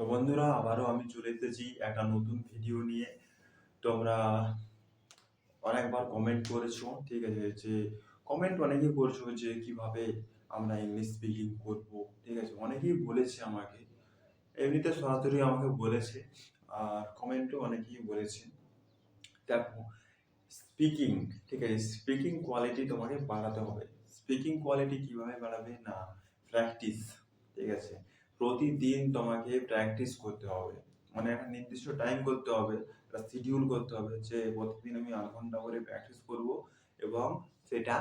তো বন্ধুরা, আবারও আমি চলে এসেছি একটা নতুন ভিডিও নিয়ে। তোমরা অনেকবার কমেন্ট করেছো, ঠিক আছে, যে কমেন্ট অনেকেই করছো যে কিভাবে আমরা ইংলিশ স্পিকিং করব, ঠিক আছে। অনেকেই বলেছে আমাকে, এমনিতে সরাসরি আমাকে বলেছে, আর কমেন্টও অনেকেই বলেছে। দেখো, স্পিকিং, ঠিক আছে, স্পিকিং কোয়ালিটি তোমাকে বাড়াতে হবে। স্পিকিং কোয়ালিটি কিভাবে বাড়াবে না, প্র্যাকটিস, ঠিক আছে। প্রতিদিন তোমাকে প্র্যাকটিস করতে হবে, মানে একটা নির্দিষ্ট টাইম করতে হবে, একটা শিডিউল করতে হবে যে প্রতিদিন আমি 8 ঘন্টা করে প্র্যাকটিস করব। এবং সেটা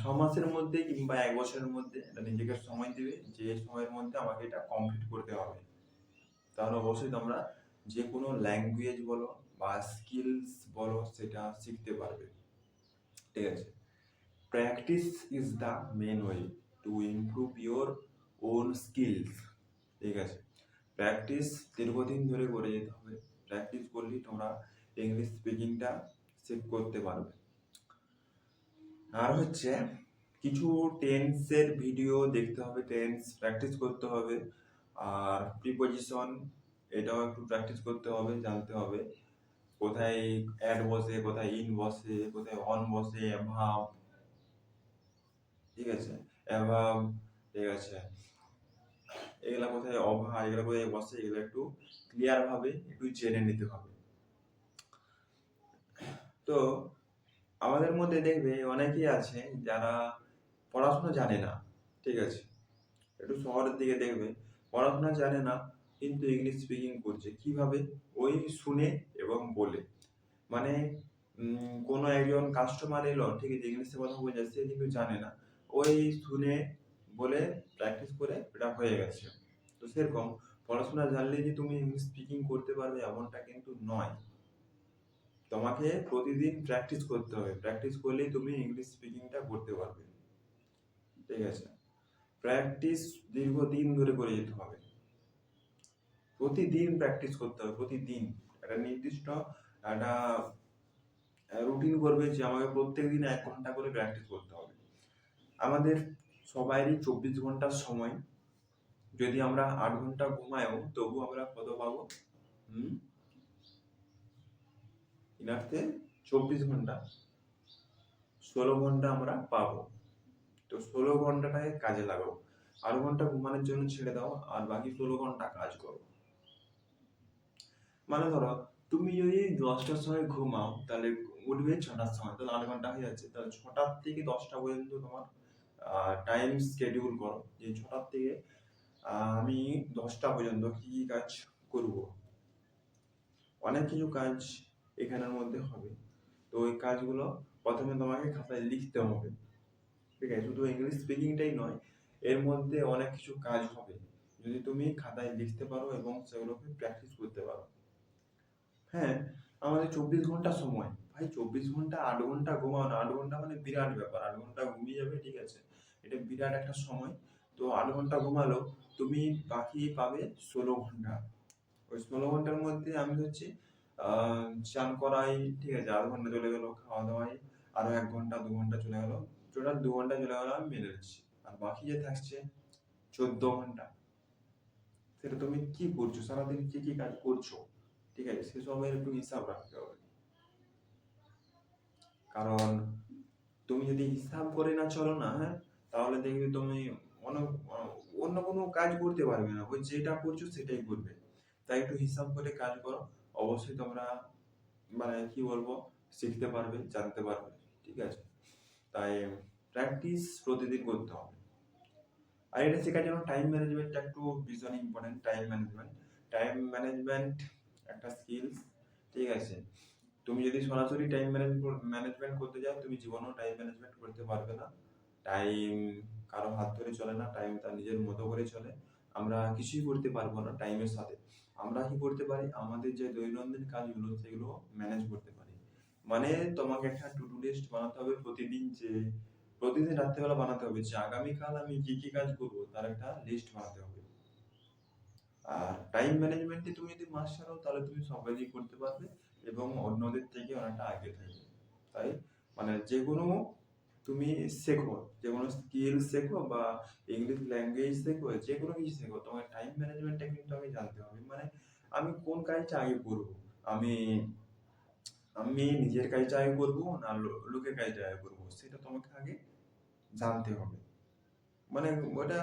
6 মাসের মধ্যে কিংবা 1 বছরের মধ্যে এটা নিজেকে সময় দিবে যে সময়ের মধ্যে আমাকে এটা কমপ্লিট করতে হবে। তাহলে অবশ্যই তোমরা যে কোনো ল্যাঙ্গুয়েজ বলো বা স্কিলস বলো সেটা শিখতে পারবে, ঠিক আছে। Practice is the main way to improve your own skills, ঠিক আছে। প্র্যাকটিস দীর্ঘদিন ধরে করে যেতে হবে। প্র্যাকটিস করলেই তোমরা ইংলিশ স্পিকিংটা শিখ করতে পারবে। আর হচ্ছে কিছু টেন্সের ভিডিও দেখতে হবে, টেন্স প্র্যাকটিস করতে হবে। আর প্রিপোজিশন, এটাও একটু প্র্যাকটিস করতে হবে, জানতে হবে কোথায় অ্যাড বসে, কোথায় ইন বসে, কোথায় অন বসে, অ্যাভাব, ঠিক আছে, অ্যাভাব, ঠিক আছে, এগুলা কোথায় অভা, এগুলা কোথায় বসে, এগুলো একটু ক্লিয়ার ভাবে একটু জেনে নিতে হবে। তো আমাদের মধ্যে দেখবে অনেকেই আছে যারা পড়াশোনা জানে না, ঠিক আছে। একটু শহরের দিকে দেখবে পড়াশোনা জানে না কিন্তু ইংলিশ স্পিকিং করছে কিভাবে, ওই শুনে এবং বলে। মানে কোনো একজন কাস্টমার এলো, ঠিক আছে, ইংলিশে কথা বোঝা, সে কিন্তু জানে না, ওই শুনে বলে প্র্যাকটিস করে এটা হয়ে গেছে। তো সেরকম পড়াশোনা জানলেই যে তুমি ইংলিশ স্পিকিং করতে পারবে এমনটা কিন্তু নয়। তোমাকে প্রতিদিন প্র্যাকটিস করতে হবে, প্র্যাকটিস করলেই তুমি ইংলিশ স্পিকিংটা করতে পারবে, ঠিক আছে। প্র্যাকটিস দীর্ঘদিন ধরে করে যেতে হবে, প্রতিদিন প্র্যাকটিস করতে হবে, প্রতিদিন একটা নির্দিষ্ট একটা রুটিন করবে যে আমাকে প্রত্যেকদিন 1 ঘন্টা করে প্র্যাকটিস করতে হবে। আমাদের সবারই 24 ঘন্টার সময়, যদি আমরা 8 ঘন্টা ঘুমায়ও তবু আমরা কত পাবো? ইনার্থে 24 ঘন্টা, 16 ঘন্টা আমরা পাবো। তো 16 ঘন্টাটাকে কাজে লাগাও। 8 ঘন্টা ঘুমানোর জন্য ছেড়ে দাও, আর বাকি 16 ঘন্টা কাজ করো। মানে ধরো তুমি যদি 10টার সময় ঘুমাও তাহলে উঠবে 6টার সময়, তাহলে 8 ঘন্টা হয়ে যাচ্ছে। তাহলে 6টার থেকে 10টা পর্যন্ত তোমার টাইম স্কেডিউল করো যে 6টার থেকে আমি 10টা পর্যন্ত কি কি কাজ করব। অনেক কিছু কাজ এখানের মধ্যে হবে। তো ওই কাজগুলো প্রথমে তোমাকে খাতায় লিখতে হবে, ঠিক আছে। শুধু ইংলিশ স্পিকিংটাই নয়, এর মধ্যে অনেক কিছু কাজ হবে যদি তুমি খাতায় লিখতে পারো এবং সেগুলোকে প্র্যাকটিস করতে পারো। হ্যাঁ, আমাদের 24 ঘন্টা সময়, ভাই 24 ঘন্টা, 8 ঘন্টা ঘুমাও না, 8 ঘন্টা মানে বিরাট ব্যাপার, 8 ঘন্টা ঘুমিয়ে যাবে, ঠিক আছে, এটা বিরাট একটা সময়। তো 8 ঘন্টা ঘুমালো, তুমি বাকি পাবে 16 ঘন্টা। ওই 16 ঘন্টার মধ্যে আমি হচ্ছে চান করাই, ঠিক আছে, 8 ঘন্টা চলে গেলো, খাওয়া দাওয়াই আরো 1 ঘন্টা 2 ঘন্টা চলে গেলো, টোটাল 2 ঘন্টা চলে গেলো, আমি মেনে নিচ্ছি। আর বাকি যে থাকছে 14 ঘন্টা, সেটা তুমি কি করছো, সারাদিন কি কি কাজ করছো, ঠিক আছে, সেসবের একটু হিসাব রাখতে হবে। কারণ তুমি যদি হিসাব করে না চলো না, হ্যাঁ, তাহলে দেখবে তুমি অন্য অন্য কোনো কাজ করতে পারবে না, ওই যেটা করছো সেটাই করবে। তাই একটু হিসাব করে কাজ করো, অবশ্যই তোমরা মানে কি বলবো, শিখতে পারবে, জানতে পারবে, ঠিক আছে। তাই প্র্যাকটিস প্রতিদিন করতে হবে। আর এটা শেখার জন্য টাইম ম্যানেজমেন্টটা একটু ভীষণ ইম্পর্টেন্ট। টাইম ম্যানেজমেন্ট একটা স্কিলস, ঠিক আছে। তুমি যদি সরাসরি টাইম ম্যানেজমেন্ট করতে যাও, তুমি জীবনেও টাইম ম্যানেজমেন্ট করতে পারবে না। টাইম কারো হাত ধরে চলে না, টাইম তার নিজের মতো করে চলে। আমরা কিছুই করতে পারবো না টাইমের সাথে। আমরা কি করতে পারি, আমাদের যে দৈনন্দিন কাজগুলো সেগুলো ম্যানেজ করতে পারি। মানে তোমাকে একটা টু ডু লিস্ট বানাতে হবে প্রতিদিন, যে প্রতিদিন রাত্রেবেলা বানাতে হবে যে আগামীকাল আমি কি কি কাজ করবো তার একটা লিস্ট বানাতে হবে। আর টাইম ম্যানেজমেন্টে তুমি যদি মাস্টার হও তাহলে তুমি সব কাজই করতে পারবে এবং অন্যদের থেকে অনেকটা আগে থাকবে। তাই মানে যে কোনো তুমি শেখো, যে কোনো স্কিল শেখো বা ইংলিশ ল্যাঙ্গুয়েজ শেখো, যে কোনো কিছু শেখো, তোমার টাইম ম্যানেজমেন্টটা কিন্তু আগে জানতে হবে। মানে আমি কোন কাজটা আগে করবো, আমি আমি নিজের কাজটা আগে করবো না লোকের কাজটা আগে করবো, সেটা তোমাকে আগে জানতে হবে। মানে ওটা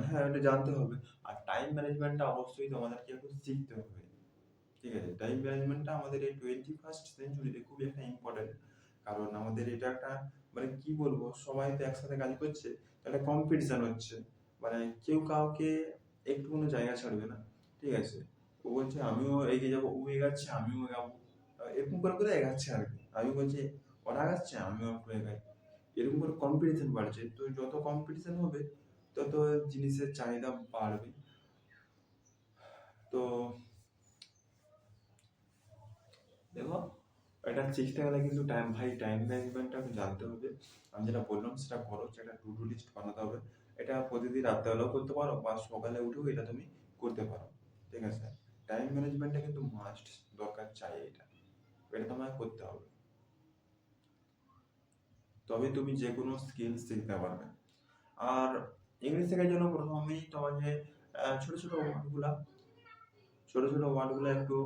হ্যাঁ, ওটা জানতে হবে। আর টাইম ম্যানেজমেন্টটা অবশ্যই তোমাদেরকে এখন শিখতে হবে। ঠিক আছে, টাইম ম্যানেজমেন্টটা আমাদের এই 21st সেঞ্চুরিতে খুবই একটা ইম্পর্টেন্ট। কারণ আমাদের এটা একটা, মানে কি বলবো, সবাই তো একসাথে কাজ করছে, একটা কম্পিটিশন হচ্ছে। মানে কেউ কাউকে একটুকুনো জায়গা ছাড়বে না। ঠিক আছে, ও বলছে আমিও এগিয়ে যাবো, ও এগাচ্ছে আমিও এগাবো, এরকম করে করে এগাচ্ছে আর কি। আমি বলছি ওরা এগাচ্ছে আমিও একটু এগাই, এরকম করে কম্পিটিশন বাড়ছে। তো যত কম্পিটিশন হবে তত জিনিসের চাহিদা বাড়বে। তো দেখো, এটা শিখতে গেলে কিন্তু টাইম ম্যানেজমেন্টটা জানতে হবে। আমি যেটা বললাম সেটা করো, সেটা টু ডু লিস্ট বানাতে হবে। এটা প্রতিদিন রাত্রেবেলাও করতে পারো বা সকালে উঠেও এটা তুমি করতে পারো। ঠিক আছে, টাইম ম্যানেজমেন্টটা কিন্তু মাস্ট দরকার চাই, এটা এটা তোমায় করতে হবে, তবে তুমি যে কোনো স্কিল শিখতে পারবে। আর ইংলিশ শেখার জন্য প্রথমেই তোমাকে ছোট ছোট ওয়ার্ডগুলা একটু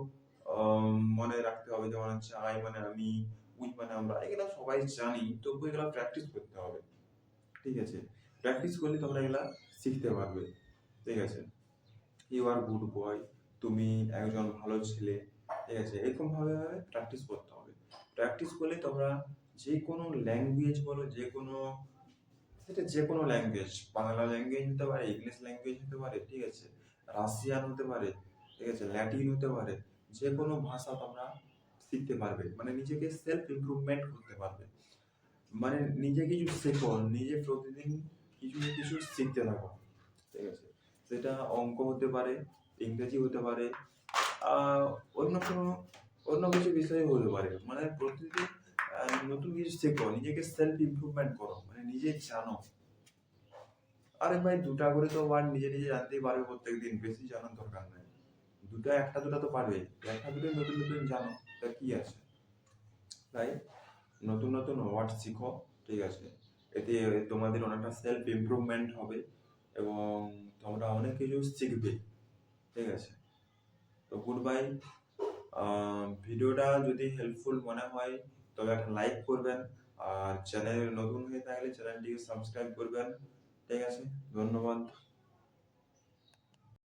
মনে রাখতে হবে। যেমন হচ্ছে আই মানে আমি, উই মানে আমরা, এগুলো সবাই জানি, তবু এগুলো প্র্যাকটিস করতে হবে। ঠিক আছে, প্র্যাকটিস করলে তোমরা এগুলা শিখতে পারবে। ঠিক আছে, ইউ আর গুড বয়, তুমি একজন ভালো ছেলে। ঠিক আছে, এরকম ভাবে প্র্যাকটিস করতে হবে। প্র্যাকটিস করলে তোমরা যে কোনো ল্যাঙ্গুয়েজ বলো, যে কোনো ল্যাঙ্গুয়েজ, বাংলা ল্যাঙ্গুয়েজ হতে পারে, ইংলিশ ল্যাঙ্গুয়েজ হতে পারে, ঠিক আছে, রাশিয়ান হতে পারে, ঠিক আছে, ল্যাটিন হতে পারে, যে কোনো ভাষা তোমরা শিখতে পারবে। মানে নিজেকে সেলফ ইমপ্রুভমেন্ট করতে পারবে। মানে নিজে কিছু শেখো, নিজে প্রতিদিন কিছু না কিছু শিখতে থাকো। ঠিক আছে, সেটা অঙ্ক হতে পারে, ইংরেজি হতে পারে, আহ, অন্য কোনো অন্য কিছু বিষয় হতে পারে। মানে প্রতিদিন নতুন কিছু শেখো, নিজেকে সেলফ ইমপ্রুভমেন্ট করো, মানে নিজে জানো। আরে ভাই, দুটা করে তো ওয়ার্ড নিজে নিজে জানতেই পারবে প্রত্যেকদিন, বেশি জানার দরকার নাই। দুটো একটা দুটো তো পারবে, একটা দুটো নতুন নতুন জানো, তা কি আছে। তাই নতুন নতুন ওয়ার্ড শিখো। ঠিক আছে, এতে তোমাদের অনেকটা সেলফ ইমপ্রুভমেন্ট হবে এবং তোমরা অনেক কিছু শিখবে। ঠিক আছে, তো গুড বাই। ভিডিওটা যদি হেল্পফুল মনে হয় তবে একটা লাইক করবেন, আর চ্যানেল নতুন হয়ে থাকলে চ্যানেলটিকে সাবস্ক্রাইব করবেন। ঠিক আছে, ধন্যবাদ।